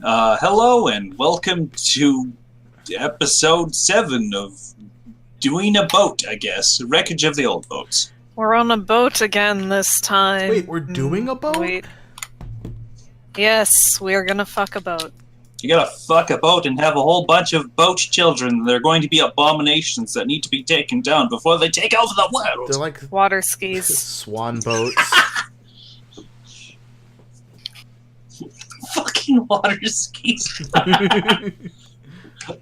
Hello and welcome to episode 7 of Doing a Boat, I guess. Wreckage of the Old Boats. We're on a boat again this time. Wait, we're doing a boat? Wait. Yes, we are gonna fuck a boat. You gotta fuck a boat and have a whole bunch of boat children. They're going to be abominations that need to be taken down before they take over the world. They're like Water skis. swan boats. Fucking water skis.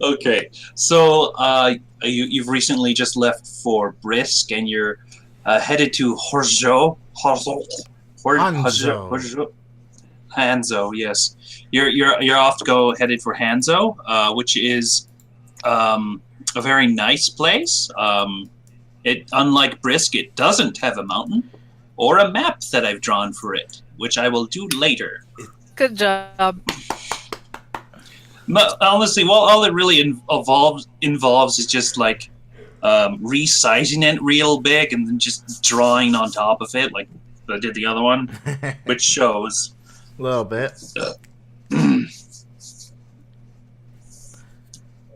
Okay, so you've recently just left for Brisk and you're headed to Hanzhou. Hanzhou, yes. You're off to go headed for Hanzhou, which is a very nice place. It unlike Brisk, it doesn't have a mountain or a map that I've drawn for it, which I will do later. Good job. But honestly, well, all it really involves is just like resizing it real big and then just drawing on top of it, like I did the other one, which shows. A little bit.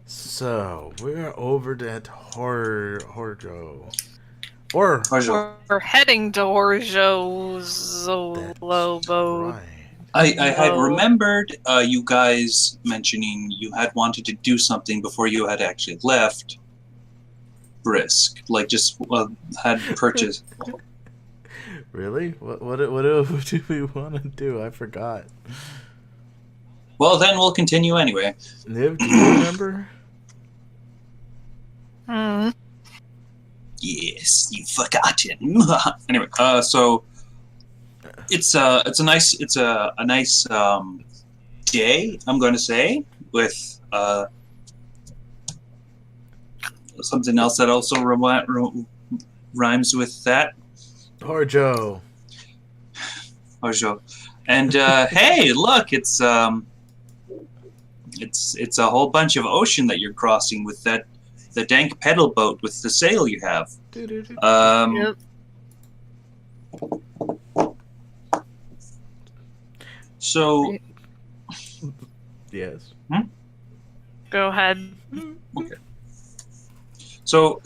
So, we're over at Horjo. We're heading to Horjo's boat. Right. I had remembered you guys mentioning you had wanted to do something before you had actually left Brisk, like just had purchased. Really? What do we want to do? I forgot. Well, then we'll continue anyway. Niv, do you remember? Yes, you've forgotten. Anyway, so it's a nice day, I'm going to say, with something else that also rhymes with that. Horjo. Horjo. And hey, look, it's a whole bunch of ocean that you're crossing with the dank pedal boat with the sail you have. Yep. So, Yes. Go ahead. okay. So,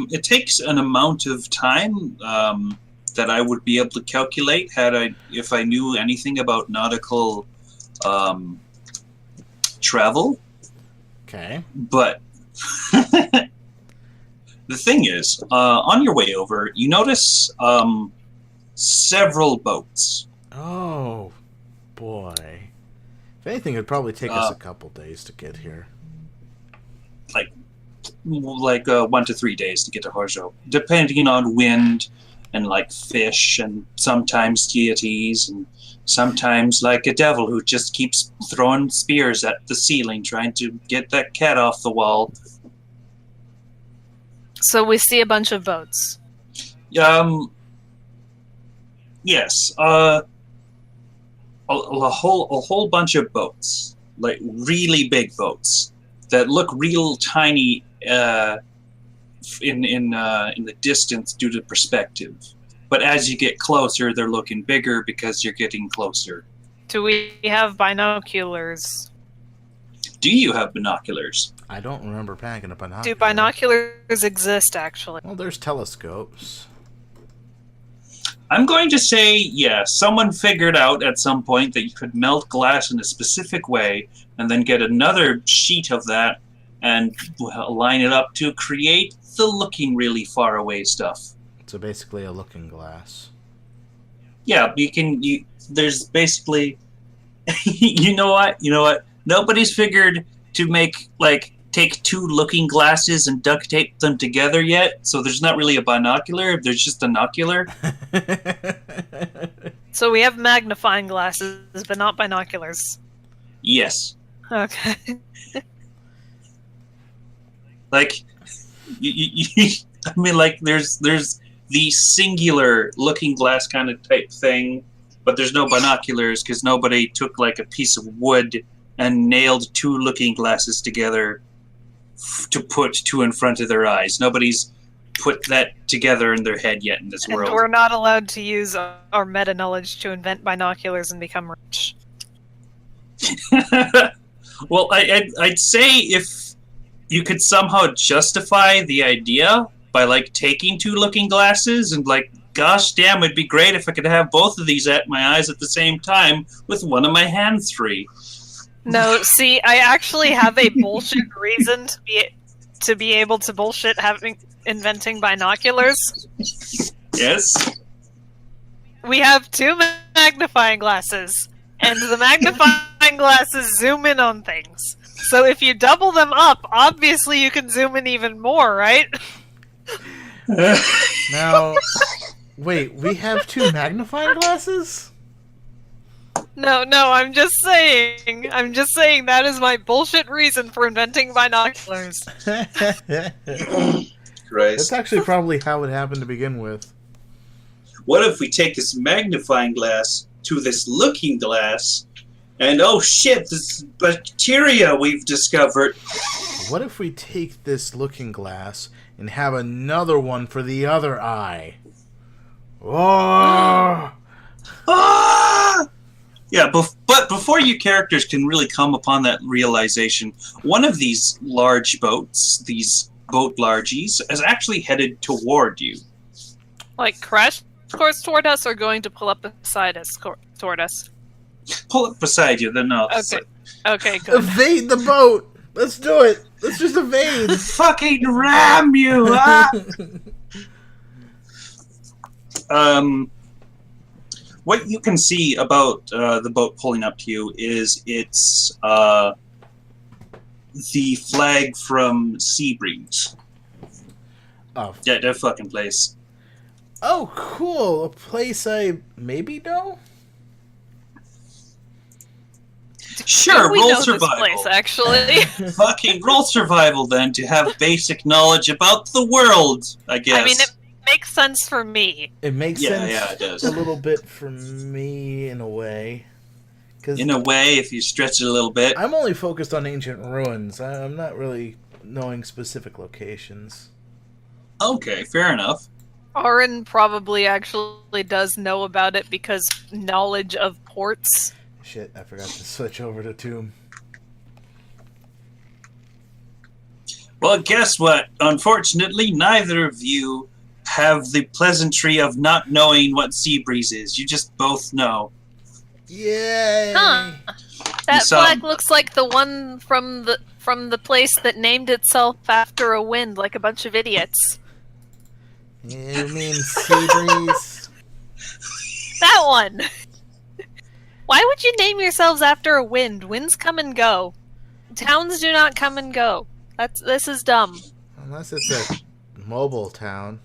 it takes an amount of time that I would be able to calculate if I knew anything about nautical travel. Okay. But the thing is, on your way over, you notice several boats. Oh, boy. If anything, it'd probably take us a couple days to get here. Like 1 to 3 days to get to Horjo, depending on wind and like fish and sometimes deities and sometimes like a devil who just keeps throwing spears at the ceiling trying to get that cat off the wall. So we see a bunch of boats. Yes, a whole bunch of boats, like really big boats that look real tiny in the distance due to perspective. But as you get closer, they're looking bigger because you're getting closer. Do we have binoculars? Do you have binoculars? I don't remember packing a binocular. Do binoculars exist, actually? Well, there's telescopes. I'm going to say, yeah, someone figured out at some point that you could melt glass in a specific way and then get another sheet of that and line it up to create the looking really far away stuff. So basically a looking glass. Yeah, there's basically, you know what? Nobody's figured to take two looking glasses and duct tape them together yet, so there's not really a binocular, there's just an ocular. So we have magnifying glasses, but not binoculars. Yes. Okay. Like, I mean, like, there's the singular looking glass kind of type thing, but there's no binoculars because nobody took like a piece of wood and nailed two looking glasses together to put two in front of their eyes. Nobody's put that together in their head yet in this world. And we're not allowed to use our meta knowledge to invent binoculars and become rich. Well, I'd say if you could somehow justify the idea by like taking two looking glasses and like, gosh damn, it'd be great if I could have both of these at my eyes at the same time with one of my hands free. No, see, I actually have a bullshit reason to be able to bullshit inventing binoculars. Yes. We have two magnifying glasses, and the magnifying glasses zoom in on things. So if you double them up, obviously you can zoom in even more, right? Now, wait, we have two magnifying glasses? No, I'm just saying. I'm just saying that is my bullshit reason for inventing binoculars. That's actually probably how it happened to begin with. What if we take this magnifying glass to this looking glass, and oh shit, this bacteria we've discovered. What if we take this looking glass and have another one for the other eye? Oh! Ah! Yeah, but before you characters can really come upon that realization, one of these large boats, these boat largies, is actually headed toward you. Like crash course toward us, or going to pull up beside us toward us? Pull up beside you, then no. Okay, good. Evade the boat! Let's do it! Let's just evade! Fucking ram you! Ah! What you can see about the boat pulling up to you is it's the flag from Seabreeze. Oh. Yeah, that fucking place. Oh, cool. A place I maybe know? Sure, we roll know survival. this place, actually. Fucking roll survival then to have basic knowledge about the world, I guess. I mean, it makes sense for me. It makes Yeah, sense yeah, it does. a little bit for me in a way. 'Cause in a way, if you stretch it a little bit. I'm only focused on ancient ruins. I'm not really knowing specific locations. Okay, fair enough. Aaron probably actually does know about it because knowledge of ports. Shit, I forgot to switch over to Tomb. Well, guess what? Unfortunately, neither of you have the pleasantry of not knowing what Seabreeze is. You just both know. Yay! Huh. That saw- flag looks like the one from the place that named itself after a wind, like a bunch of idiots. You mean Seabreeze? That one! Why would you name yourselves after a wind? Winds come and go. Towns do not come and go. This is dumb. Unless it's a mobile town.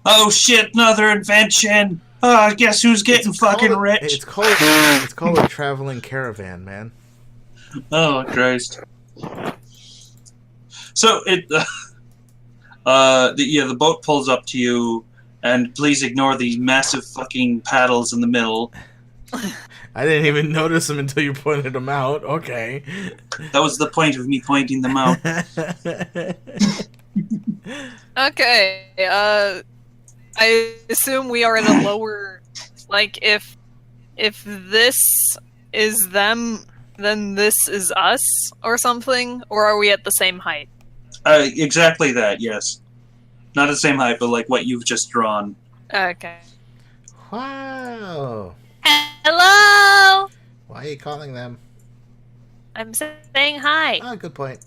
Oh shit, another invention! Guess who's getting fucking rich? It's called a traveling caravan, man. Oh, Christ. So, the boat pulls up to you, and please ignore the massive fucking paddles in the middle. I didn't even notice them until you pointed them out. Okay. That was the point of me pointing them out. Okay, I assume we are at a lower... Like, if this is them, then this is us, or something? Or are we at the same height? Exactly that, yes. Not the same height, but like what you've just drawn. Okay. Wow. Hello! Why are you calling them? I'm saying hi. Oh, good point.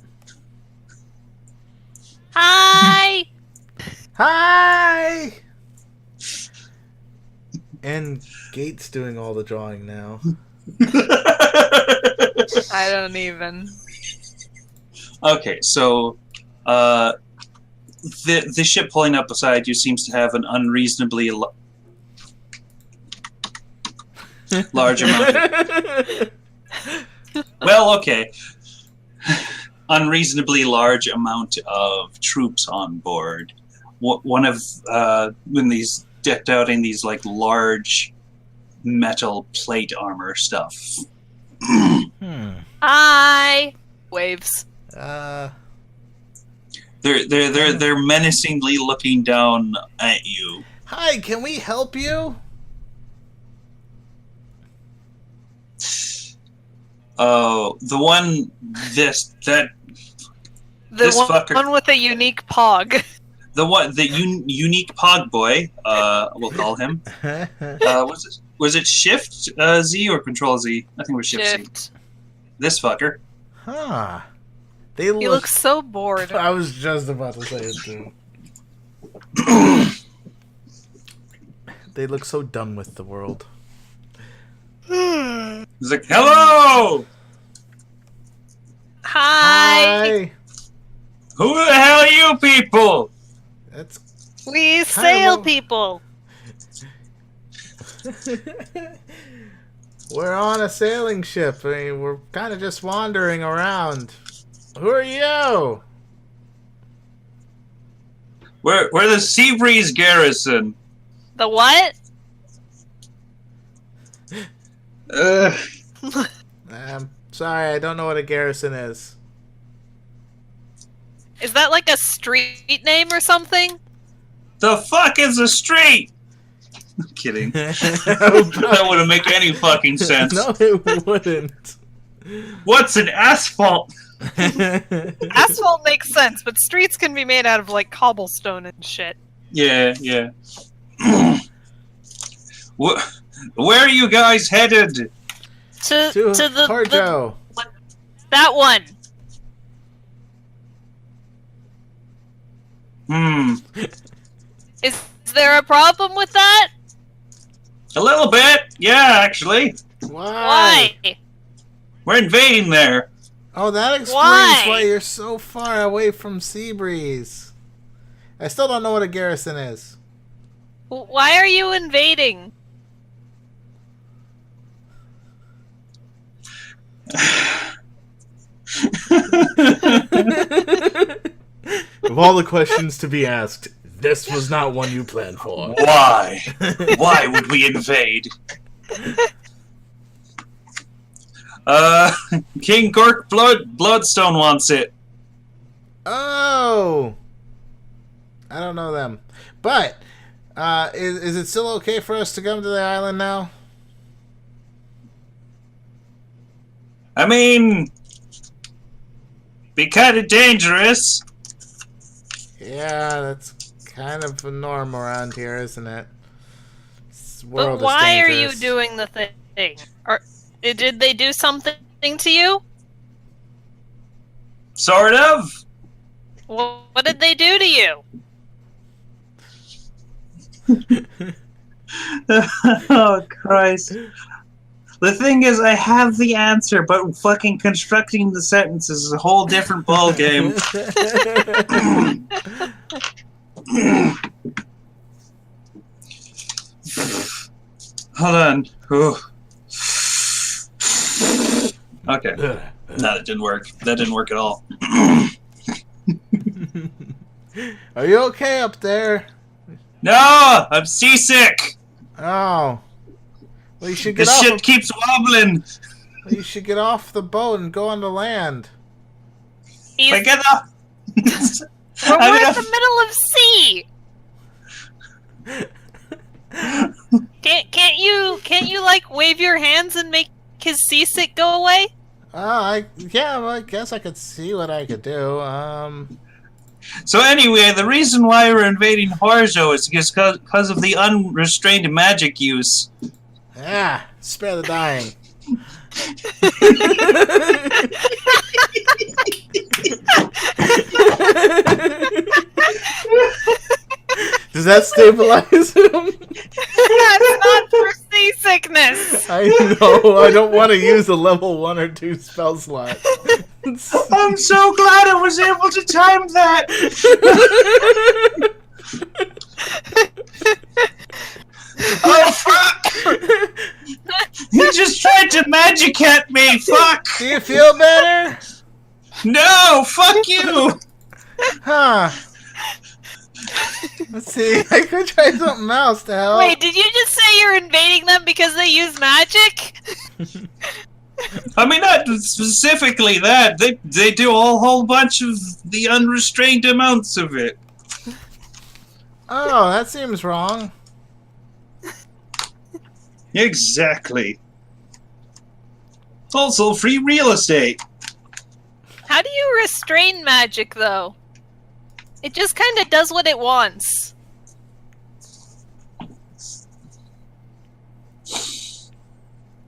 Hi! Hi! And Gate's doing all the drawing now. I don't even. Okay, so the ship pulling up beside you seems to have an unreasonably large amount of... Well, okay. Unreasonably large amount of troops on board. One of when these decked out in these like large metal plate armor stuff. Hi! Waves. They're menacingly looking down at you. Hi, can we help you? Oh, the one this fucker. One with a unique pog. The unique pog boy. We'll call him. Was it Shift Z or Control Z? I think it was Shift Z. This fucker. Huh. He looks so bored. I was just about to say it too. They look so done with the world. He's like, hello! Hi! Who the hell are you people? We sail people! We're on a sailing ship. I mean, we're kind of just wandering around. Who are you? We're the Seabreeze Garrison. The what? I'm sorry, I don't know what a garrison is. Is that like a street name or something? The fuck is a street? I'm kidding. That wouldn't make any fucking sense. No, it wouldn't. What's an asphalt? Asphalt makes sense, but streets can be made out of like cobblestone and shit. Yeah. Where are you guys headed? To the Harjo. That one. Is there a problem with that? A little bit, yeah, actually. Why? We're invading there. Oh, that explains why you're so far away from Seabreeze. I still don't know what a garrison is. Why are you invading? Of all the questions to be asked, this was not one you planned for. Why? Why would we invade? King Gork Bloodstone wants it. Oh! I don't know them. But, is it still okay for us to come to the island now? I mean, be kind of dangerous. Yeah, that's kind of a norm around here, isn't it? But why are you doing the thing? Did they do something to you? Sort of. What did they do to you? Oh, Christ. The thing is, I have the answer, but fucking constructing the sentences is a whole different ballgame. Hold on. Ooh. Okay. No, that didn't work. That didn't work at all. Are you okay up there? No! I'm seasick! Oh. Well, you should get This shit keeps wobbling! Well, you should get off the boat and go on the land. But get off! We're in the middle of sea! Can't you like wave your hands and make his seasick go away? Yeah, well, I guess I could see what I could do. So anyway, the reason why we're invading Harjo is because of the unrestrained magic use. Yeah, spare the dying. Does that stabilize him? That's not for seasickness. I know. I don't want to use a level 1 or 2 spell slot. I'm so glad I was able to time that. Oh fuck! You just tried to magic at me. Fuck! Do you feel better? No, fuck you. Huh. Let's see. I could try something else to help. Wait, did you just say you're invading them because they use magic? I mean, not specifically that. They do a whole bunch of the unrestrained amounts of it. Oh, that seems wrong. Exactly. Also, free real estate. How do you restrain magic, though? It just kind of does what it wants.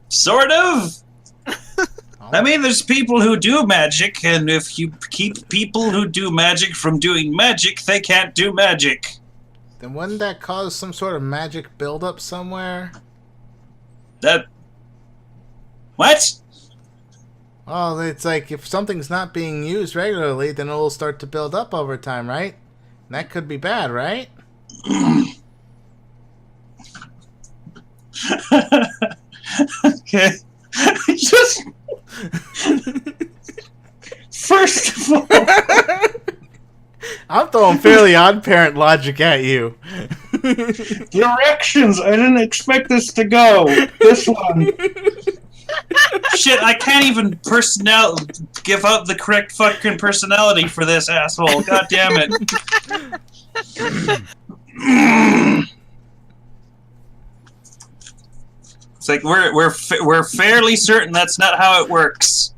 Sort of. I mean, there's people who do magic, and if you keep people who do magic from doing magic, they can't do magic. Then wouldn't that cause some sort of magic buildup somewhere? What? Well, it's like if something's not being used regularly, then it'll start to build up over time, right? And that could be bad, right? Okay. Just first of all, I'm throwing Fairly Odd Parent logic at you. directions. I didn't expect this to go this one. Shit, I can't even give out the correct fucking personality for this asshole. God damn it. It's like we're fairly certain that's not how it works.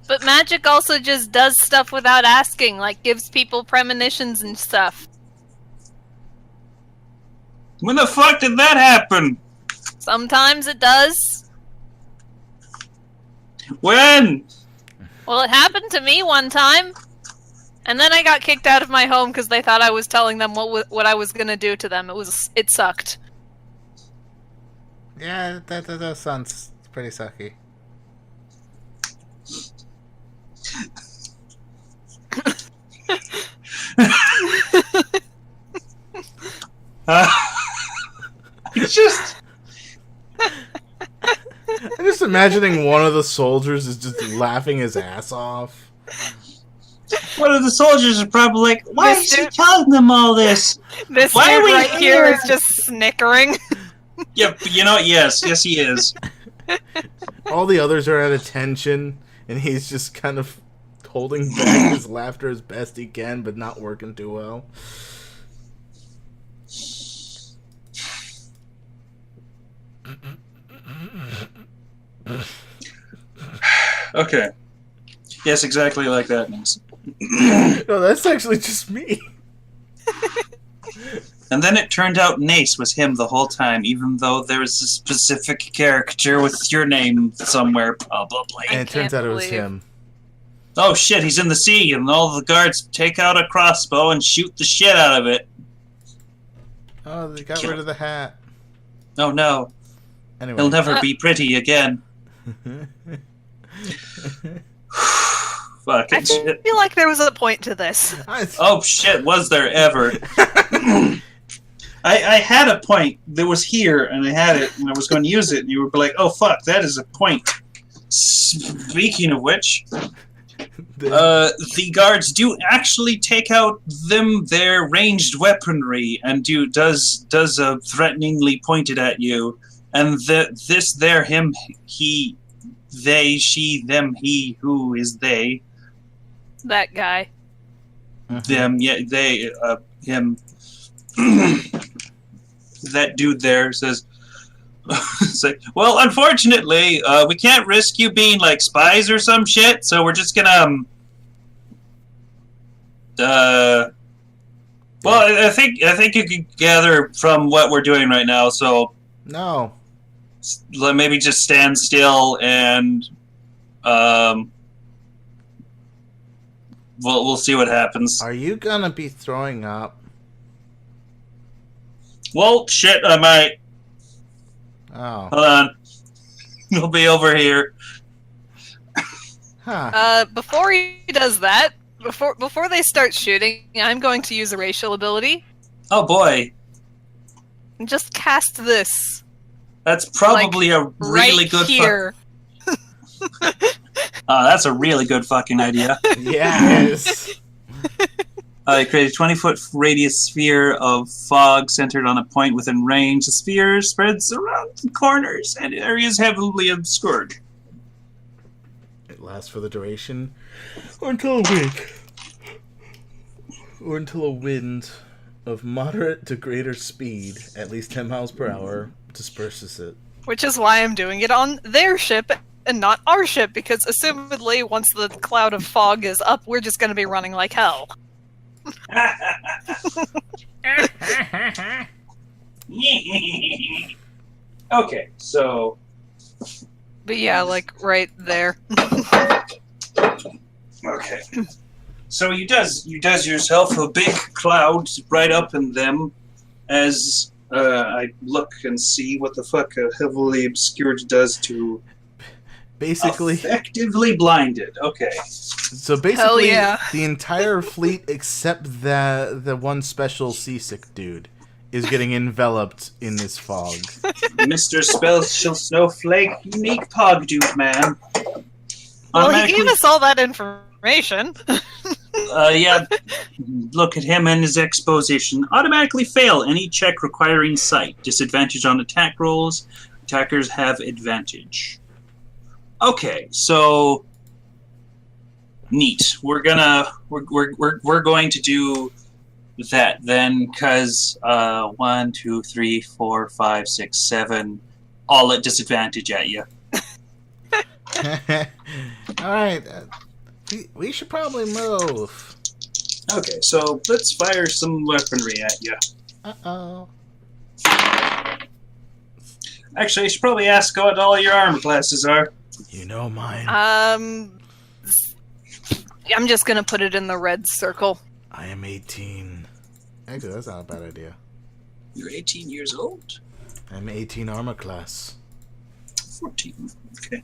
But magic also just does stuff without asking, like gives people premonitions and stuff. When the fuck did that happen? Sometimes it does. When? Well, it happened to me one time. And then I got kicked out of my home because they thought I was telling them what I was going to do to them. It sucked. Yeah, that sounds pretty sucky. It's just... I'm just imagining one of the soldiers is just laughing his ass off. One of the soldiers is probably like, why is he telling them all this? This Why dude are we right here here? is just snickering. Yep, you know, yes he is. All the others are at attention, and he's just kind of holding back his laughter as best he can, but not working too well. Okay. Yes, exactly like that, Ness. No, that's actually just me. And then it turned out Nace was him the whole time, even though there was a specific character with your name somewhere, probably. And it turns out it was him. Oh shit, he's in the sea, and all the guards take out a crossbow and shoot the shit out of it. Oh, they got rid of the hat. Oh no. Anyway. He'll never be pretty again. Fucking shit. I feel like there was a point to this. Oh shit, was there ever? I had a point that was here, and I had it, and I was going to use it, and you were like, oh fuck, that is a point. Speaking of which, the guards do actually take out their ranged weaponry, and does threateningly point it at you, and him, he, they, she, them, he, who is they. That guy. Them, yeah, they, him. That dude there says, well, unfortunately, we can't risk you being like spies or some shit, so we're just gonna, well, I think you can gather from what we're doing right now, so No. maybe just stand still and, we'll see what happens. Are you gonna be throwing up? Well, shit, I might. Oh. Hold on. He'll be over here. Huh. Before he does that, before they start shooting, I'm going to use a racial ability Oh boy. and just cast this That's probably a really right good here. that's a really good fucking idea. Yes. Create a 20-foot radius sphere of fog centered on a point within range. The sphere spreads around the corners and areas heavily obscured. It lasts for the duration, or until a week, or until a wind of moderate to greater speed, at least 10 miles per hour, disperses it. Which is why I'm doing it on their ship and not our ship, because assumedly once the cloud of fog is up, we're just going to be running like hell. Okay, so But yeah, like right there. okay, so you does yourself a big cloud right up in them as I look and see what the fuck heavily obscured does to Basically, effectively blinded. Okay, so basically, Hell yeah. the entire fleet except the one special seasick dude is getting enveloped in this fog. Mr. Spellshell Snowflake, unique pog dude man. Well, he gave us all that information. Yeah, look at him and his exposition. Automatically fail any check requiring sight. Disadvantage on attack rolls. Attackers have advantage. Okay, so neat. We're going to do that then, because 1, 2, 3, 4, 5, 6, 7, all at disadvantage at you. All right, we should probably move. Okay, so let's fire some weaponry at you. Uh-oh. Actually, I should probably ask what all your armor classes are. You know mine. I'm just gonna put it in the red circle. I am 18. Actually, that's not a bad idea. You're 18 years old? I'm 18 armor class. 14. Okay.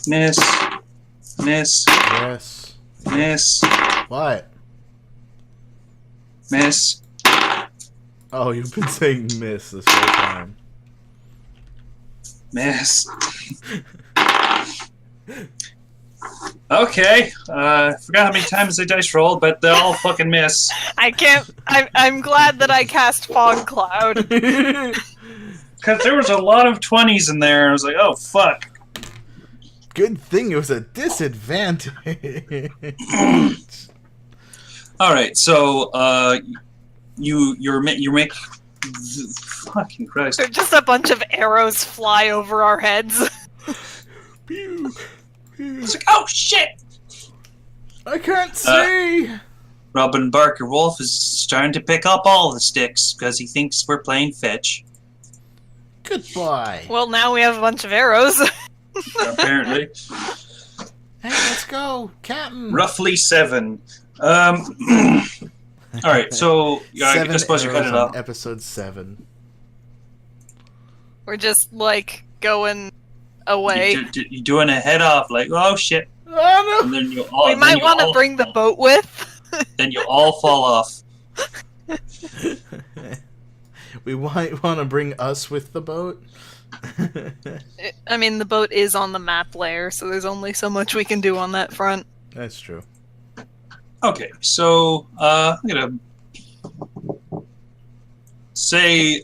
Miss. Miss. Yes. Miss. What? Miss. Oh, you've been saying miss this whole time. Miss. Okay. Forgot how many times I dice rolled, but they all fucking miss. I can't. I'm glad that I cast Fog Cloud. Because there was a lot of 20s in there. I was like, oh, fuck. Good thing it was a disadvantage. All right, so you make fucking Christ. Just a bunch of arrows fly over our heads. Pew, pew. It's like, oh shit! I can't see. Robin Barker Wolf is starting to pick up all the sticks because he thinks we're playing fetch. Goodbye. Well, now we have a bunch of arrows. Apparently, Hey, let's go, Captain. roughly 7. All right, so I suppose you cut it off. Episode 7. We're just like going away. You're doing a head off, like, oh shit, Oh and then you all. We might want to bring the boat with. Then you all fall off. no! We might want to bring us with the boat. I mean, the boat is on the map layer, so there's only so much we can do on that front. That's true. Okay, so I'm gonna say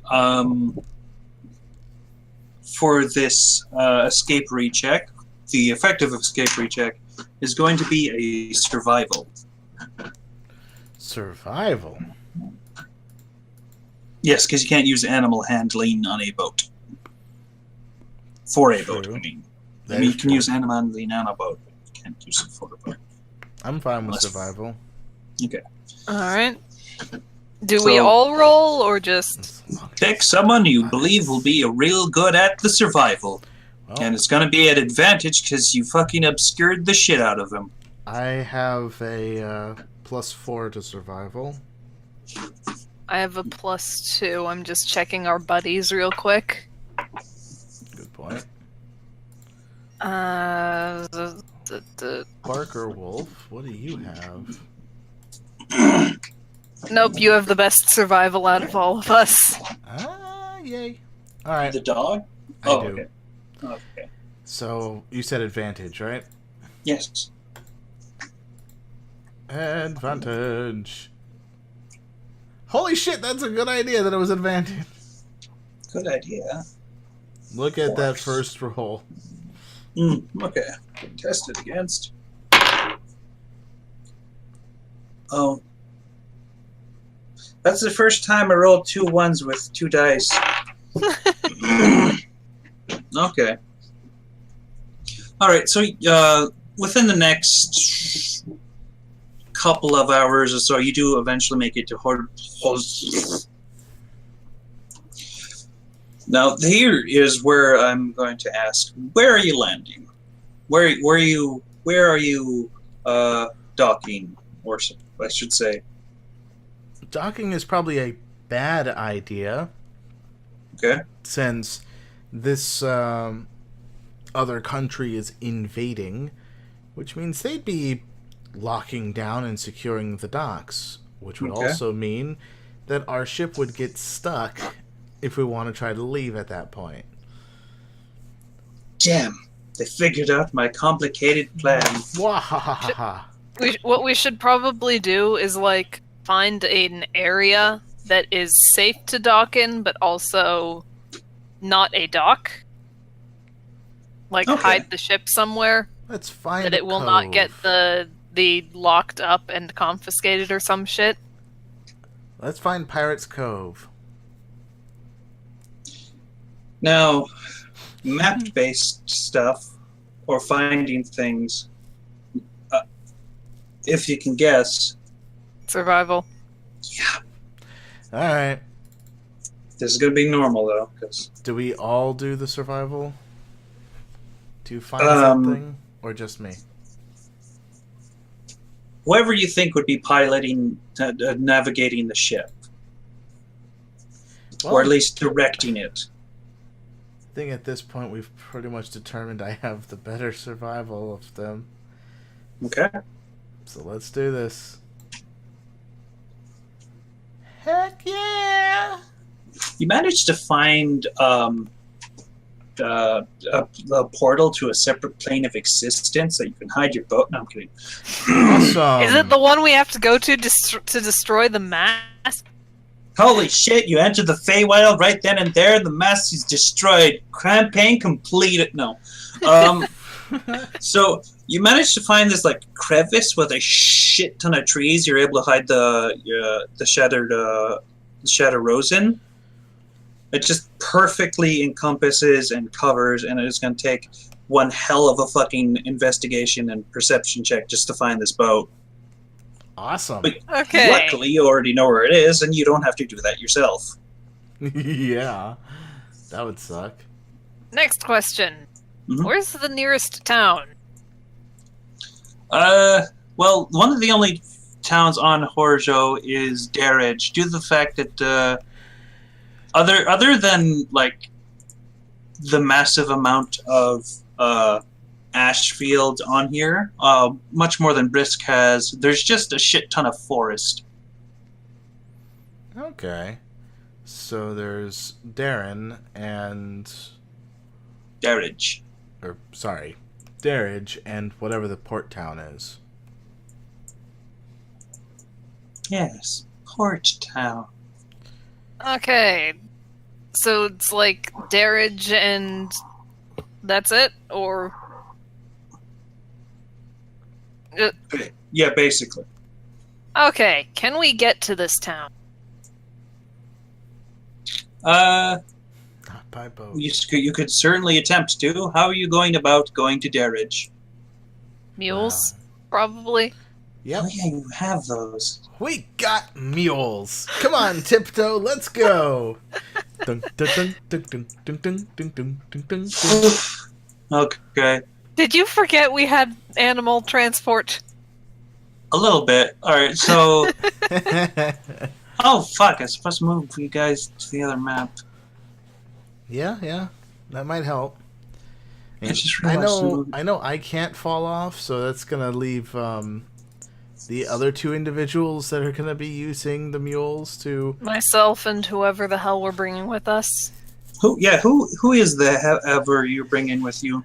for this escape recheck, the effective escape recheck is going to be a survival. Survival? Yes, because you can't use animal handling on a boat. For a boat, I mean. That I mean, is you can true. use animal handling on a boat. You can't use it for a boat. I'm fine with Unless- survival. Okay. All right. Do we So- all roll or just? Pick someone you believe will be a real good at the survival. Well, And it's going to be an advantage because you fucking obscured the shit out of him. I have a +4 to survival. I have a +2. I'm just checking our buddies real quick. Good point. Barker Wolf, what do you have? Nope, you have the best survival out of all of us. Ah, yay. Alright, The dog? I Oh, do. okay. Okay. So, you said advantage, right? Yes. Advantage. Holy shit, that's a good idea that it was advantage. Good idea. Look at that Force. first roll. Okay. Tested against. Oh. That's the first time I rolled 2 1s with 2 dice. Okay. All right. So, within the next couple of hours or so, you do eventually make it to Now, here is where I'm going to ask: where are you landing? Where are you docking, or I should say? Docking is probably a bad idea. Okay. Since this other country is invading, which means they'd be locking down and securing the docks, which would also mean that our ship would get stuck if we want to try to leave at that point. Damn, they figured out my complicated plan. Wahahaha. What we should probably do is like find an area that is safe to dock in, but also not a dock. Like hide the ship somewhere. Let's find that it will not get the locked up and confiscated or some shit. Let's find Pirates Cove. Now, map-based stuff or finding things, if you can guess. Survival. Yeah. All right. This is going to be normal, though. Cause, do we all do the survival? To find something? Or just me? Whoever you think would be piloting, navigating the ship. Well, or at least directing it. I think at this point we've pretty much determined I have the better survival of them. Okay. So let's do this. Heck yeah! You managed to find a portal to a separate plane of existence that you can hide your boat. No, I'm kidding. Awesome. Is it the one we have to go to destroy the mast? Holy shit, you entered the Feywild right then and there. The mast is destroyed. Campaign completed. No. So you managed to find this like crevice with a shit ton of trees. You're able to hide the shattered rose in. It just perfectly encompasses and covers, and it's going to take one hell of a fucking investigation and perception check just to find this boat. Awesome. But okay. luckily, you already know where it is, and you don't have to do that yourself. Yeah. That would suck. Next question. Mm-hmm. Where's the nearest town? Well, one of the only towns on Horjo is Darridge, due to the fact that other than like the massive amount of ash fields on here, much more than Brisk has, there's just a shit ton of forest. Okay. So there's Darren and Darridge. Or sorry, Darridge and whatever the port town is. Yes, Port Town. Okay. So it's like Darridge and that's it? Or... Yeah, basically. Okay, can we get to this town? Not by boat. You could certainly attempt to. How are you going about going to Darridge? Mules? Probably. Yep. Oh yeah, you have those. We got mules. Come on, Tiptoe, let's go. Dun, dun, dun, dun, dun, dun, dun, dun, dun, dun, dun. Okay. Did you forget we had animal transport? A little bit. Alright, so... Oh, fuck, I'm supposed to move you guys to the other map. Yeah, that might help. I just I realized know I can't fall off, so that's gonna leave the other two individuals that are gonna be using the mules to... Myself and whoever the hell we're bringing with us. Who is the ever you're bringing with you?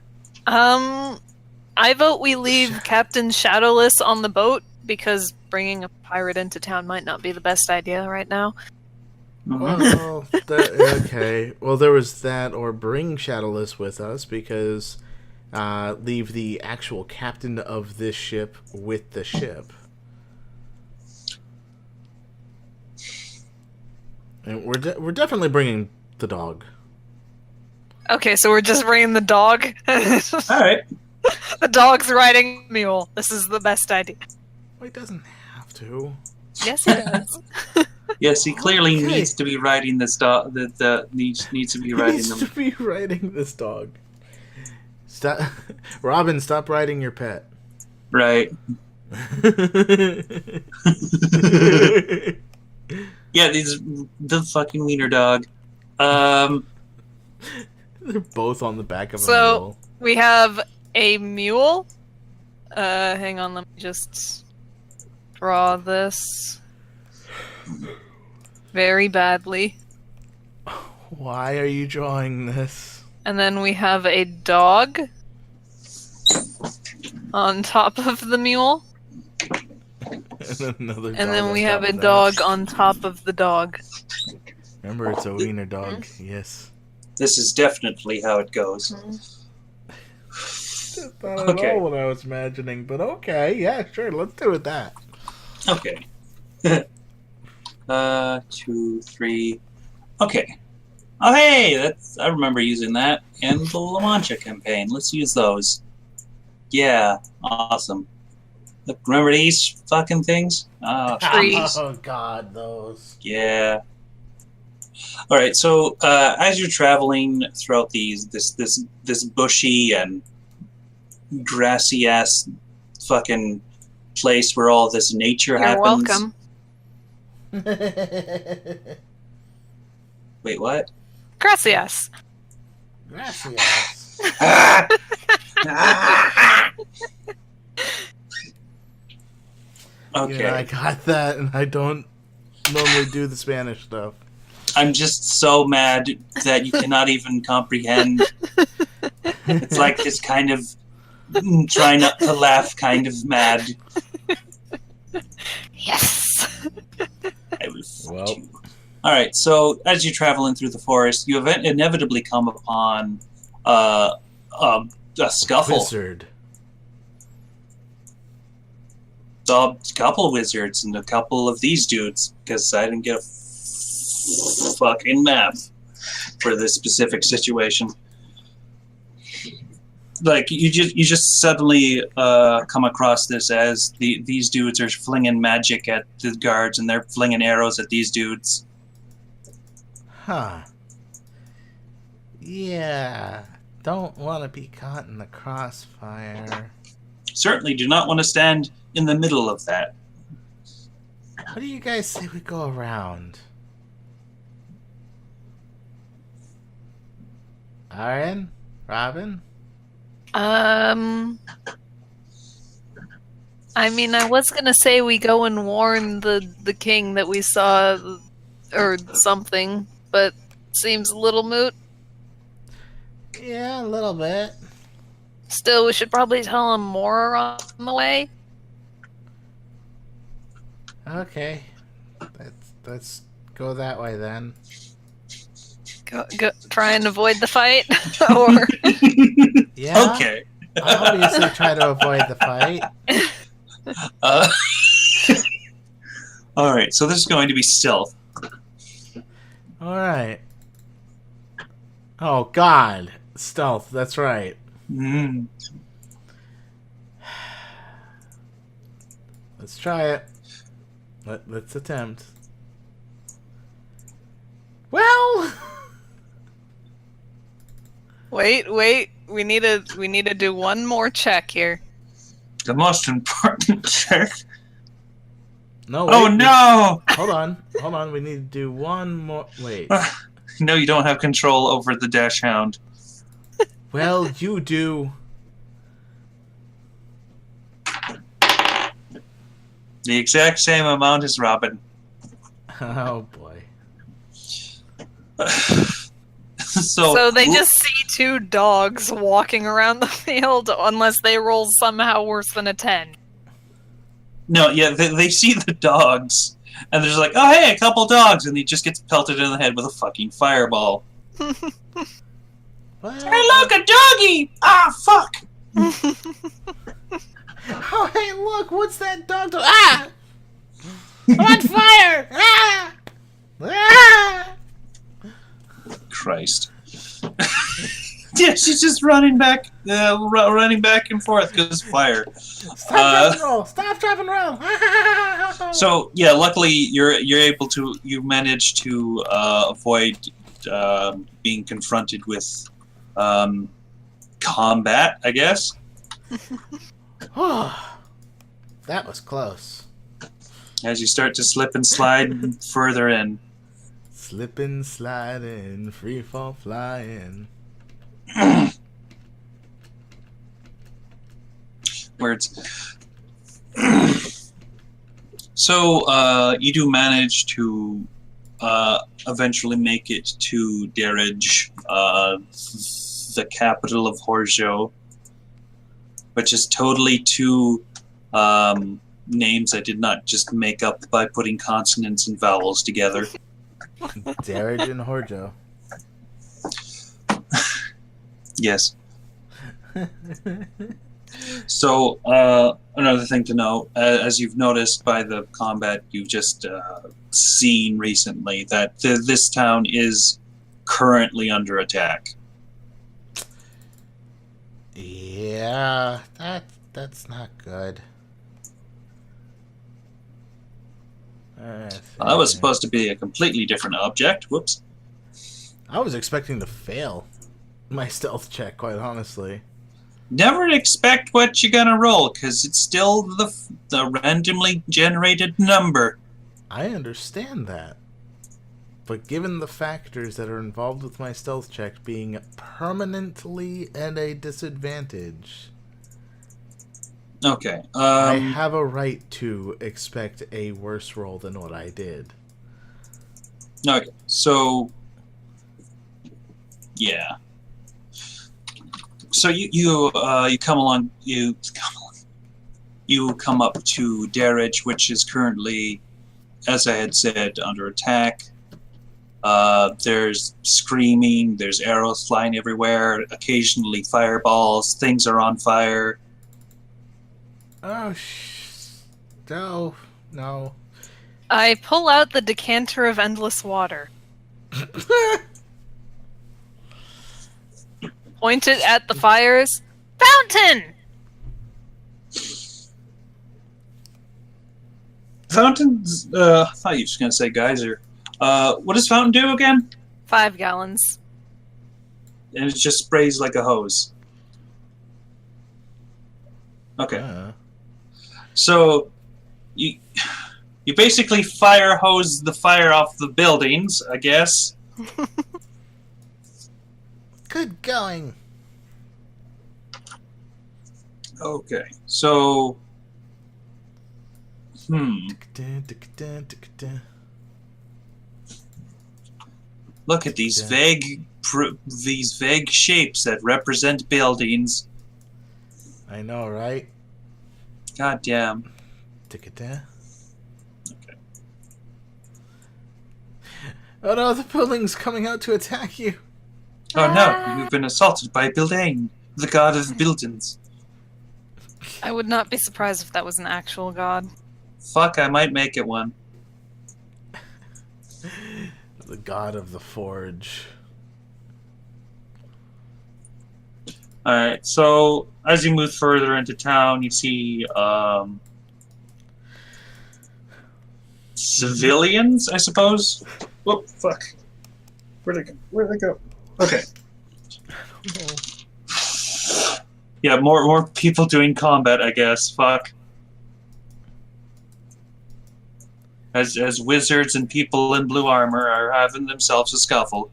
I vote we leave Captain Shadowless on the boat, because bringing a pirate into town might not be the best idea right now. Well, okay. Well, there was that, or bring Shadowless with us, because leave the actual captain of this ship with the ship. And we're definitely bringing the dog. Okay, so we're just bringing the dog. All right. The dog's riding a mule. This is the best idea. Well, he doesn't have to. Yes, he does. Yes, he clearly Okay. needs to be riding this dog. Needs to be He riding needs to them. be riding this dog. Stop, Robin. Stop riding your pet. Right. Yeah, the fucking wiener dog. They're both on the back of a So- mule. We have a mule. Hang on, let me just draw this very badly. Why are you drawing this? And then we have a dog on top of the mule. And another And dog then on we top have a of that. dog on top of the dog. Remember, it's a wiener dog. Yes. This is definitely how it goes. That's not Okay. at all what I was imagining, but okay, yeah, sure, let's do it that. Okay. 2, 3. Okay. Oh, hey, I remember using that in the La Mancha campaign. Let's use those. Yeah, awesome. Look, remember these fucking things? Oh, Trees. Oh god, those. yeah. All right. So as you're traveling throughout this bushy and grassy ass fucking place where all this nature You're happens. welcome. Wait, what? Gracias. Gracias. Okay. Yeah, I got that, and I don't normally do the Spanish stuff. I'm just so mad that you cannot even comprehend. It's like this kind of try not to laugh kind of mad. Yes. I will fuck Well. you. All right. So as you're traveling through the forest, you inevitably come upon a scuffle. Wizard. A couple wizards and a couple of these dudes because I didn't get a fucking map for this specific situation. Like you just suddenly come across this as these dudes are flinging magic at the guards and they're flinging arrows at these dudes. Huh. Yeah. Don't want to be caught in the crossfire. Certainly do not want to stand in the middle of that. What do you guys say we go around? Aaron? Robin? I mean, I was gonna say we go and warn the king that we saw, or something, but seems a little moot. Yeah, a little bit. Still, we should probably tell him more on the way. Okay. Let's go that way then. Go, try and avoid the fight, or Yeah. Okay. Obviously try to avoid the fight. Uh, all right. So this is going to be stealth. Alright. Oh god. Stealth, that's right. Mm. Let's try it. Let's attempt. Well, wait, we need to do one more check here. The most important check. no. Wait, Oh no! Hold on. We need to do one more. Wait. No, you don't have control over the dash hound. Well, you do. The exact same amount as Robin. Oh boy. So they just see two dogs walking around the field, unless they roll somehow worse than a 10. No, yeah, they see the dogs, and they're just like, oh, hey, a couple dogs, and he just gets pelted in the head with a fucking fireball. Well, Hey, look, a doggy! Ah, fuck! oh, hey, look, what's that dog doing? Ah! I'm on fire! Ah! Ah! Christ. Yeah, she's just running back and forth because fire. Stop, drop, and roll! Stop, drop, and roll! So yeah, luckily you manage to avoid being confronted with combat, I guess. That was close. As you start to slip and slide further in. Slipping, sliding, free fall flying. Words. So you do manage to eventually make it to Darage, the capital of Horjo, which is totally two names I did not just make up by putting consonants and vowels together. Darage and Horjo. Yes. So, another thing to note, as you've noticed by the combat you've just seen recently, that this town is currently under attack. Yeah, that's not good. That was supposed to be a completely different object. Whoops. I was expecting to fail my stealth check, quite honestly. Never expect what you're gonna roll, because it's still the randomly generated number. I understand that. But given the factors that are involved with my stealth check being permanently at a disadvantage, Okay. I have a right to expect a worse roll than what I did. Okay. So, yeah. So you come along. You come up to Darage, which is currently, as I had said, under attack. There's screaming. There's arrows flying everywhere. Occasionally, fireballs. Things are on fire. Oh, no. I pull out the decanter of endless water. Point it at the fires. Fountain! Fountains? I thought you were just going to say geyser. What does fountain do again? 5 gallons. And it just sprays like a hose. Okay. So, you basically fire hose the fire off the buildings, I guess. Good going. Okay, so... Look at these vague shapes that represent buildings. I know, right? God damn. Okay. Oh no, the building's coming out to attack you. Oh no, you've been assaulted by Bildane, the god of buildings. I would not be surprised if that was an actual god. Fuck, I might make it one. The god of the forge. Alright, so as you move further into town, you see civilians, I suppose. Whoop, fuck. Where'd they go? Okay. Yeah, more people doing combat, I guess. Fuck. As wizards and people in blue armor are having themselves a scuffle.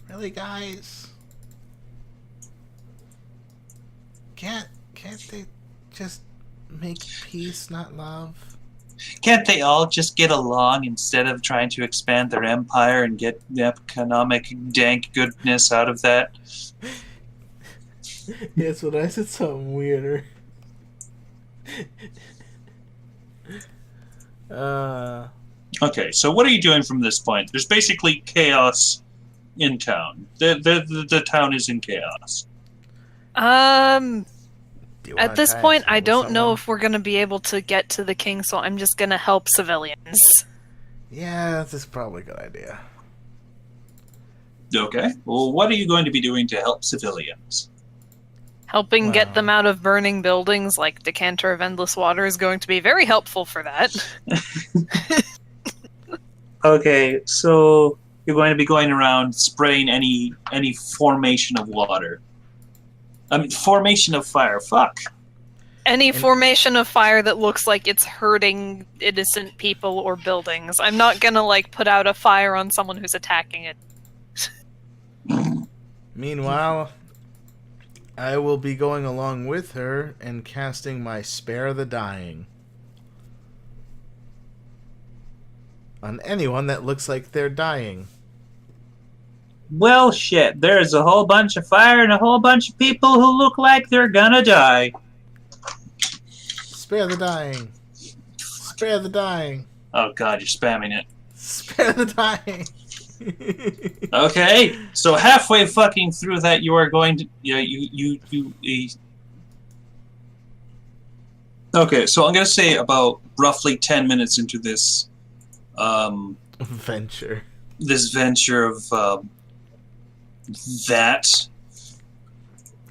Really, guys? Can't they just make peace, not love? Can't they all just get along instead of trying to expand their empire and get the economic dank goodness out of that? Yes, but I said something weirder. Okay, so what are you doing from this point? There's basically chaos in town. The town is in chaos. At this point, I don't know if we're going to be able to get to the king, so I'm just going to help civilians. Yeah, that's probably a good idea. Okay. Well, what are you going to be doing to help civilians? Helping get them Wow. out of burning buildings like Decanter of Endless Water is going to be very helpful for that. Okay, so you're going to be going around spraying any formation of water. I mean, formation of fire. Fuck. Any And- formation of fire that looks like it's hurting innocent people or buildings. I'm not gonna, like, put out a fire on someone who's attacking it. Meanwhile, I will be going along with her and casting my Spare the Dying on anyone that looks like they're dying. Well, shit. There's a whole bunch of fire and a whole bunch of people who look like they're gonna die. Spare the dying. Spare the dying. Oh god, you're spamming it. Spare the dying. Okay, so halfway fucking through that, you are going to Okay, so I'm gonna say about roughly 10 minutes into this Venture. this venture of that.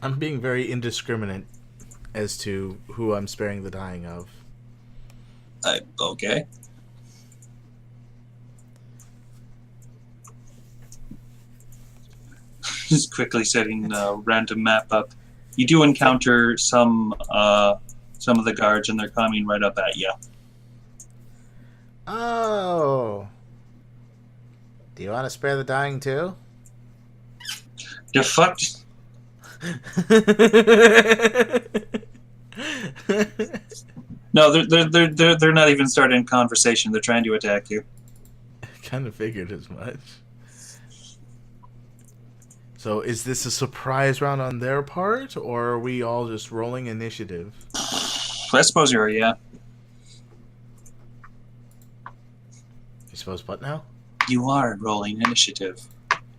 I'm being very indiscriminate as to who I'm sparing the dying of. Okay. Just quickly setting a random map up. You do encounter some of the guards, and they're coming right up at you. Oh. Do you want to spare the dying too? The fuck? No, they're not even starting a conversation. They're trying to attack you. Kind of figured as much. So is this a surprise round on their part, or are we all just rolling initiative? I suppose you're, yeah. You suppose what now? You are rolling initiative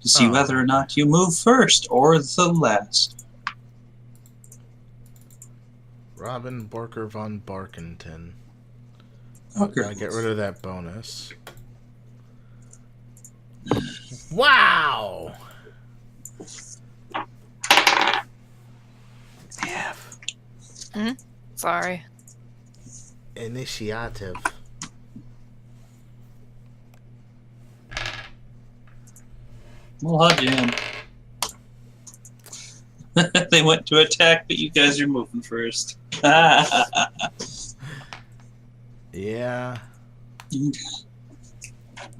to see Oh. whether or not you move first or the last. Robin Borker von Barkington. Okay. Gotta get rid of that bonus. Wow! F. Sorry. Initiative. Well, hot jam. They went to attack, but you guys are moving first. Yeah.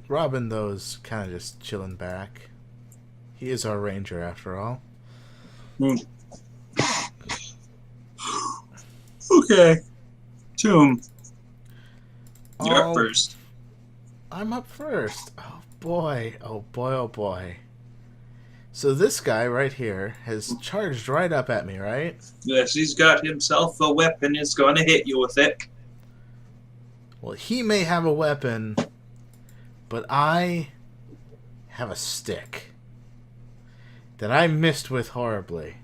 Robin, though, is kind of just chilling back. He is our ranger, after all. Okay. Tomb, you're Oh, up first. I'm up first. Oh boy, oh boy, oh boy. So this guy right here has charged right up at me, right? Yes, he's got himself a weapon. He's going to hit you with it. Well, he may have a weapon, but I have a stick that I missed with horribly.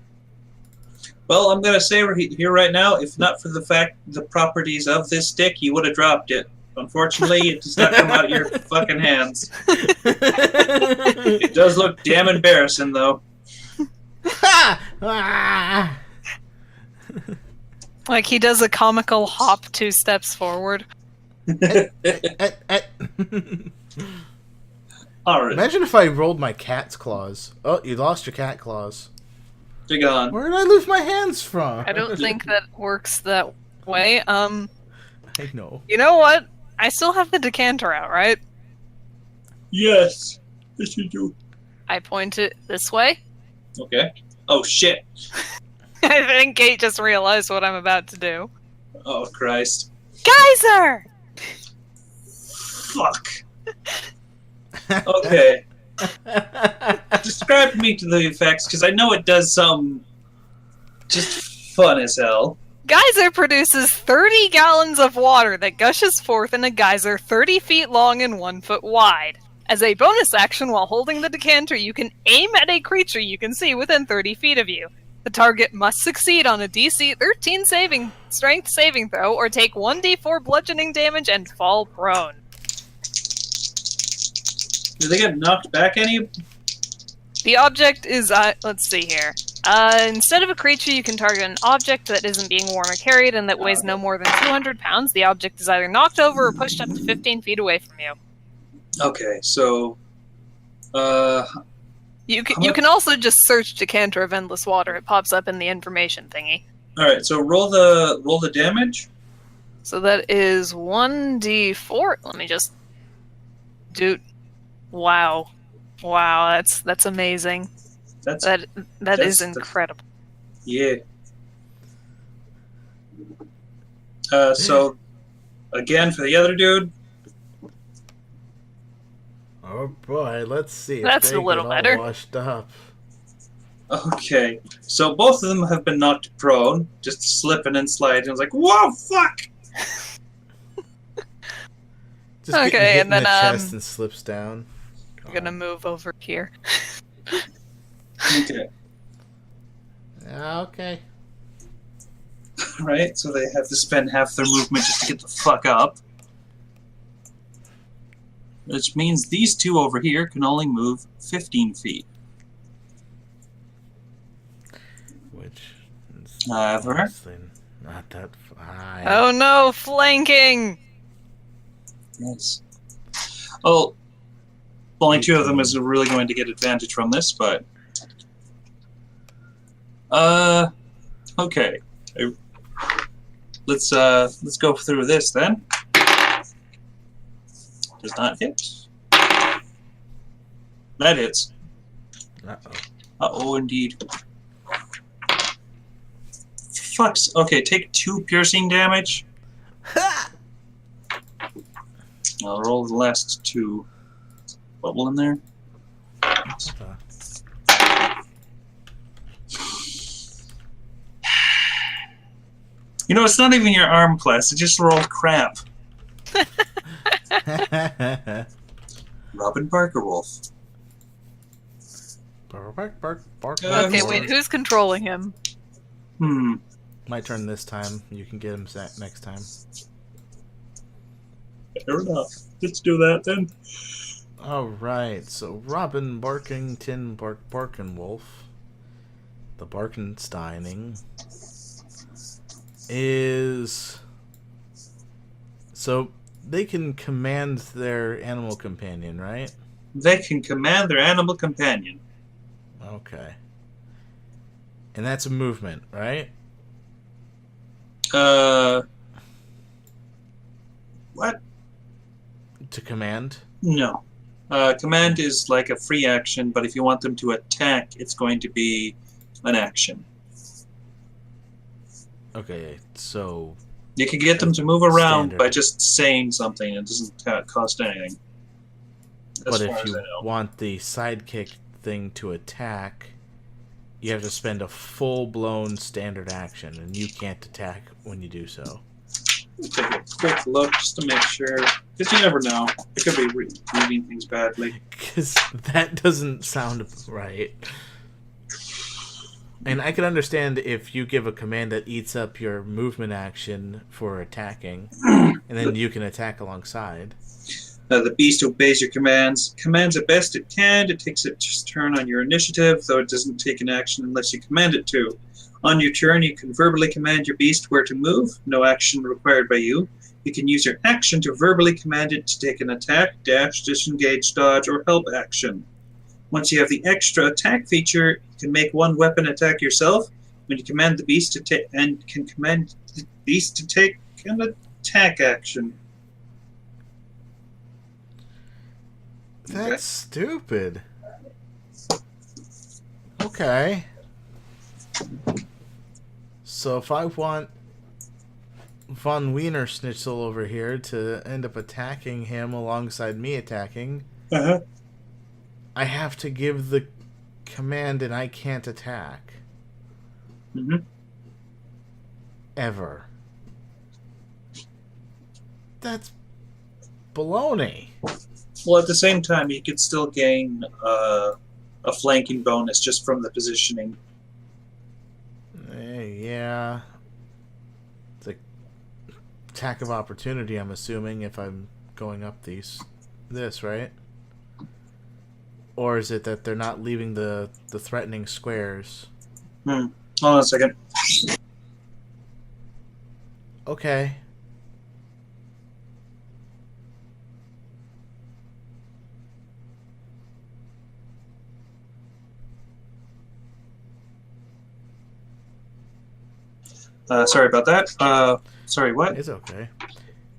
Well, I'm going to say here right now, if not for the fact the properties of this stick, you would have dropped it. Unfortunately, it does not come out of your fucking hands. It does look damn embarrassing, though. Like, he does a comical hop 2 steps forward. All right, Imagine if I rolled my cat's claws. Oh, you lost your cat claws. they're gone. Where did I lose my hands from? I don't think that works that way. I know. You know what? I still have the decanter out, right? Yes, yes you do. I point it this way. Okay. Oh shit. I think Kate just realized what I'm about to do. Oh Christ. Geyser! Fuck. Okay. Describe me to the effects, because I know it does some just fun as hell. Geyser produces 30 gallons of water that gushes forth in a geyser 30 feet long and 1 foot wide. As a bonus action while holding the decanter, you can aim at a creature you can see within 30 feet of you. The target must succeed on a DC 13 strength saving throw or take 1d4 bludgeoning damage and fall prone. Do they get knocked back any? The object is, let's see here. Instead of a creature, you can target an object that isn't being worn or carried and that weighs no more than 200 pounds. The object is either knocked over or pushed up to 15 feet away from you. Okay, so... You can also just search Decanter of Endless Water. It pops up in the information thingy. Alright, so roll the damage. So that is 1d4. Let me just... Dude. Wow. Wow, that's amazing. That is incredible. Yeah. So, again, for the other dude. Oh boy, let's see. If That's they a little get all better. Washed up. Okay, so both of them have been knocked prone, just slipping and sliding. I was like, whoa, fuck! Just Okay, getting hit and then, in the chest and slips down. I'm gonna move over here. Okay. Okay. Right, so they have to spend half their movement just to get the fuck up. Which means these two over here can only move 15 feet. Which is However, honestly not that fine. Oh no, flanking! yes. Well, only two of them is really going to get advantage from this, but... okay. Let's go through this then. Does not hit. That hits. Uh-oh. Uh-oh, indeed. Fucks. Okay, take 2 piercing damage. I'll roll the last 2. Bubble in there. You know, it's not even your arm class. It just rolled crap. Robin Barker Wolf. Bark, bark, bark. Okay, wait, who's controlling him? My turn this time. You can get him next time. Fair enough. Let's do that then. Alright, so Robin Barkington Barkin Wolf, the Barkensteining, is... So, they can command their animal companion, right? They can command their animal companion. Okay. And that's a movement, right? What? To command? No. Command is like a free action, but if you want them to attack, it's going to be an action. Okay, so... You can get them to move around Standard. by just saying something. It doesn't cost anything. But if you want the sidekick thing to attack, you have to spend a full-blown standard action, and you can't attack when you do so. Take a quick look just to make sure, because you never know. It could be reading things badly. Because that doesn't sound right. And I can understand if you give a command that eats up your movement action for attacking, and then you can attack alongside. The beast obeys your commands. Commands at best it can. It takes its turn on your initiative, though it doesn't take an action unless you command it to. On your turn, you can verbally command your beast where to move. No action required by you. You can use your action to verbally command it to take an attack, dash, disengage, dodge, or help action. Once you have the extra attack feature, you can make one weapon attack yourself. When you command the beast to take, and can command the beast to take an attack action. That's stupid. Okay. So if I want Von Wiener Schnitzel over here to end up attacking him alongside me attacking, I have to give the command and I can't attack. Ever. That's baloney. Well, at the same time, you could still gain a flanking bonus just from the positioning. Yeah. It's a attack of opportunity, I'm assuming, if I'm going up this, right? Or is it that they're not leaving the threatening squares? Hold on a second. Okay. Sorry about that. Sorry, what? It's okay.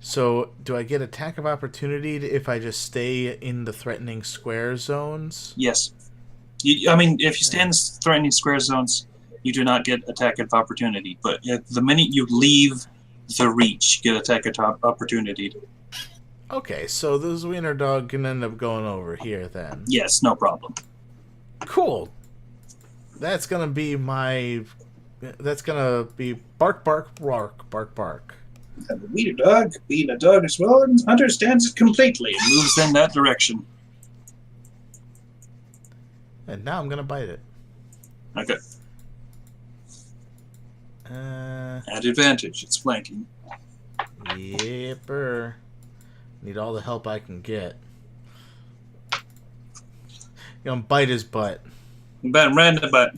So, do I get attack of opportunity if I just stay in the threatening square zones? Yes. I mean, if you stay in the threatening square zones, you do not get attack of opportunity. But the minute you leave the reach, you get attack of opportunity. Okay, so this wiener dog can end up going over here then. Yes, no problem. Cool. That's gonna be my... That's gonna be bark, bark, bark, bark, bark. And the wiener dog, being a dog as well, understands it completely and moves in that direction. And now I'm gonna bite it. Okay. At advantage, it's flanking. Yepper. Need all the help I can get. You gonna bite his butt. He bit him right in the butt.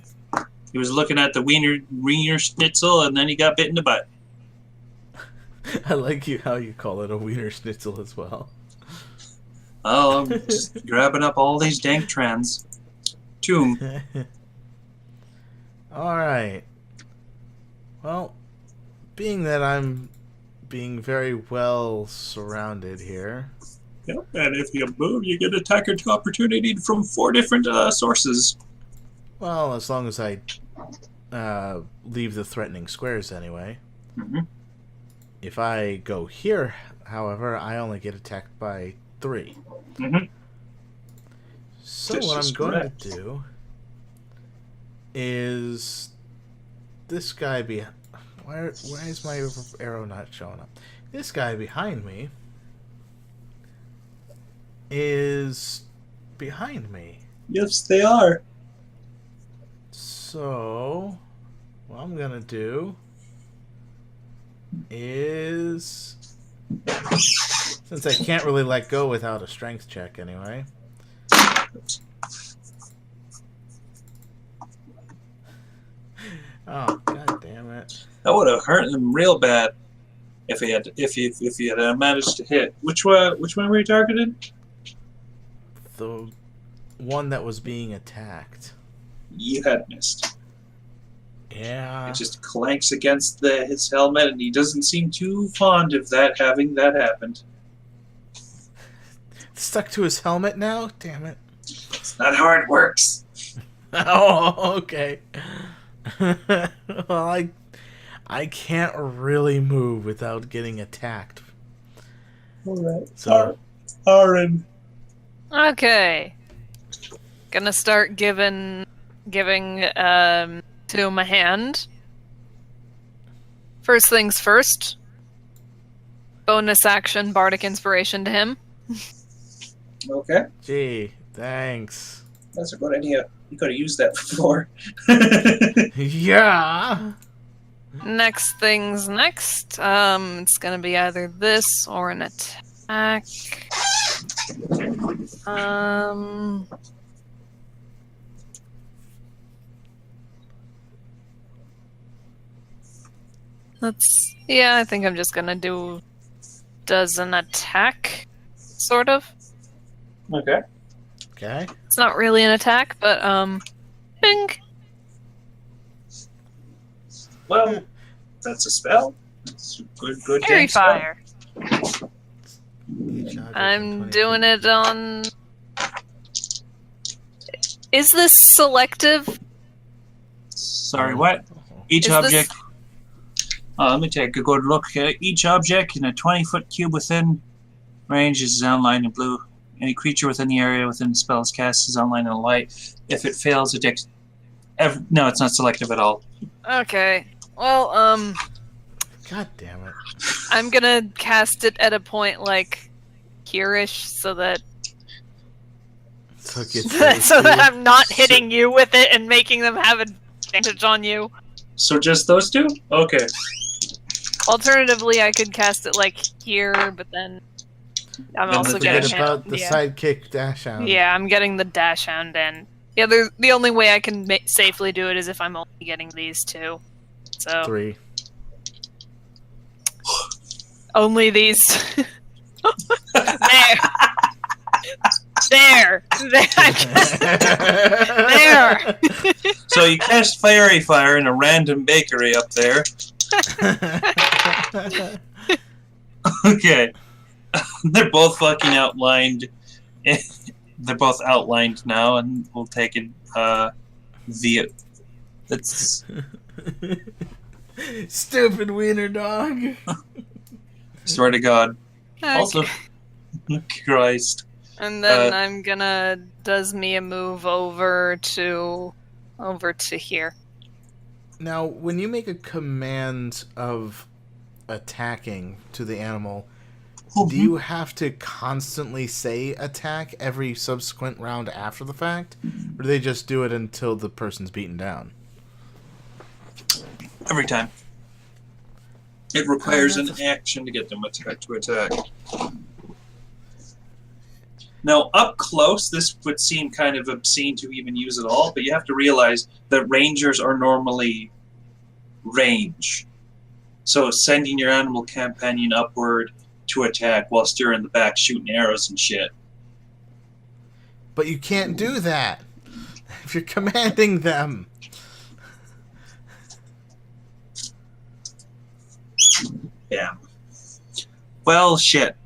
He was looking at the wiener schnitzel, and then he got bit in the butt. I like how you call it a wiener schnitzel as well. Oh, I'm just grabbing up all these dank trends. Tomb. Alright. Well, being that I'm being very well surrounded here. Yep, and if you move, you get attacker to opportunity from 4 different sources. Well, as long as I leave the threatening squares anyway. Mm-hmm. If I go here, however, I only get attacked by 3. Mm-hmm. So This what is I'm going correct. to do is this guy why is my arrow not showing up? This guy behind me is behind me. Yes, they are. So what I'm gonna do is, since I can't really let go without a strength check anyway. Oh, god damn it. That would have hurt him real bad if he had managed to hit. Which one were you targeted? The one that was being attacked. You had missed. Yeah. It just clanks against his helmet, and he doesn't seem too fond of that having that happened. Stuck to his helmet now? Damn it. It's not how it works. Oh, okay. Well, I can't really move without getting attacked. All right. So, Aaron. Okay. Gonna start giving to him a hand. First things first. Bonus action, bardic inspiration to him. Okay. gee, thanks. That's a good idea. You could have used that before. Yeah. Next things next. It's gonna be either this or an attack. I think I'm just gonna does an attack, sort of. Okay. Okay. It's not really an attack, but ping. Well, that's a spell. It's a good Fairy dang spell. fire. Each object I'm with 20 doing it on. Is this selective? Sorry, what? Each Is object. Let me take a good look. Each object in a 20-foot cube within range is outlined in blue. Any creature within the area within the spell is cast is outlined in light. If it fails, it takes. No, it's not selective at all. Okay. Well, God damn it. I'm gonna cast it at a point like here-ish, so that So, it gets so that I'm not hitting you with it and making them have advantage on you. So just those two? Okay. Alternatively, I could cast it like here, but then I'm Then also the getting dash Forget about the yeah. sidekick dash hound. Yeah, I'm getting the dash hound, and yeah, the only way I can safely do it is if I'm only getting these two. So 3. only these. There. There. There. So you cast Fairy Fire in a random bakery up there. Okay. They're both fucking outlined. They're both outlined now, and we'll take it via. That's Stupid wiener dog. swear to God. Okay. Also, Christ. And then I'm gonna does me a move over to here. Now, when you make a command of attacking to the animal, do you have to constantly say attack every subsequent round after the fact? Or do they just do it until the person's beaten down? Every time. It requires an action to get them to attack. Now, up close, this would seem kind of obscene to even use at all, but you have to realize that rangers are normally range. So sending your animal companion upward to attack whilst you're in the back shooting arrows and shit. But you can't do that if you're commanding them. Yeah. Well, shit.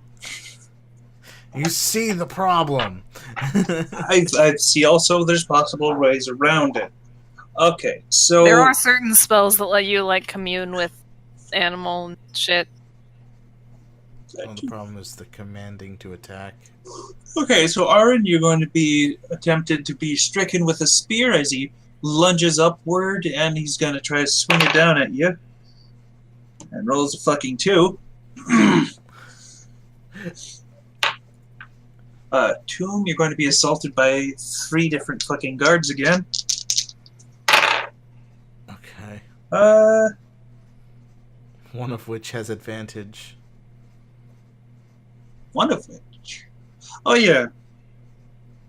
You see the problem. I see also there's possible ways around it. Okay, so... There are certain spells that let you, like, commune with animal and shit. Well, the problem is the commanding to attack. Okay, so Aaron, you're going to be attempted to be stricken with a spear as he lunges upward, and he's going to try to swing it down at you. And rolls a fucking 2. Tomb, you're going to be assaulted by 3 different fucking guards again. Okay. One of which has advantage. One of which? Oh, yeah.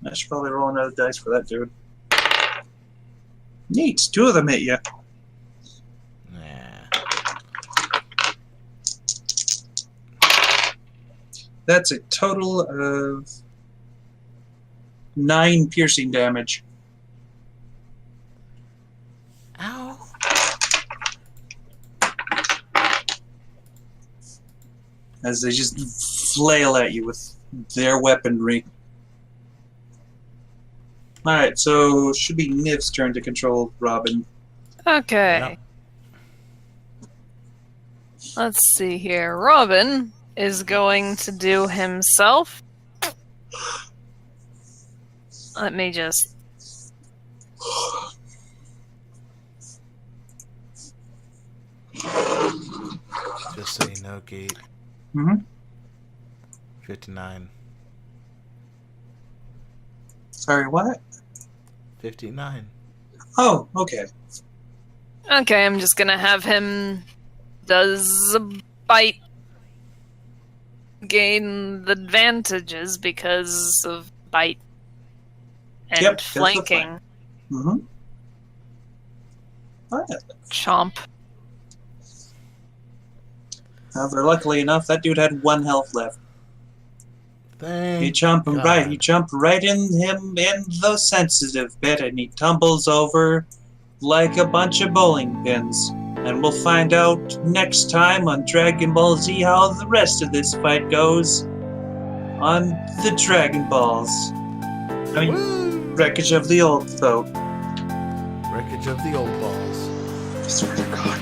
I should probably roll another dice for that dude. Neat. 2 of them hit you. Nah. That's a total of 9 piercing damage. Ow. As they just flail at you with their weaponry. Alright, so it should be Niv's turn to control Robin. Okay. Yeah. Let's see here. Robin is going to do himself. Let me just... Just so you know, Gate. Mm-hmm. 59. Sorry, what? 59. Oh, okay. Okay, I'm just gonna have him... Does a bite gain the advantages because of bite and Yep, flanking? Mm-hmm. Oh, yeah. Chomp. However, luckily enough, that dude had 1 health left. Thank He jumped God. right. He jumped right in him in the sensitive bit, and he tumbles over like a bunch of bowling pins. And we'll find out next time on Dragon Ball Z how the rest of this fight goes on the Dragon Balls. I mean, Woo! Wreckage of the Old Folk. Wreckage of the old balls. I swear to God.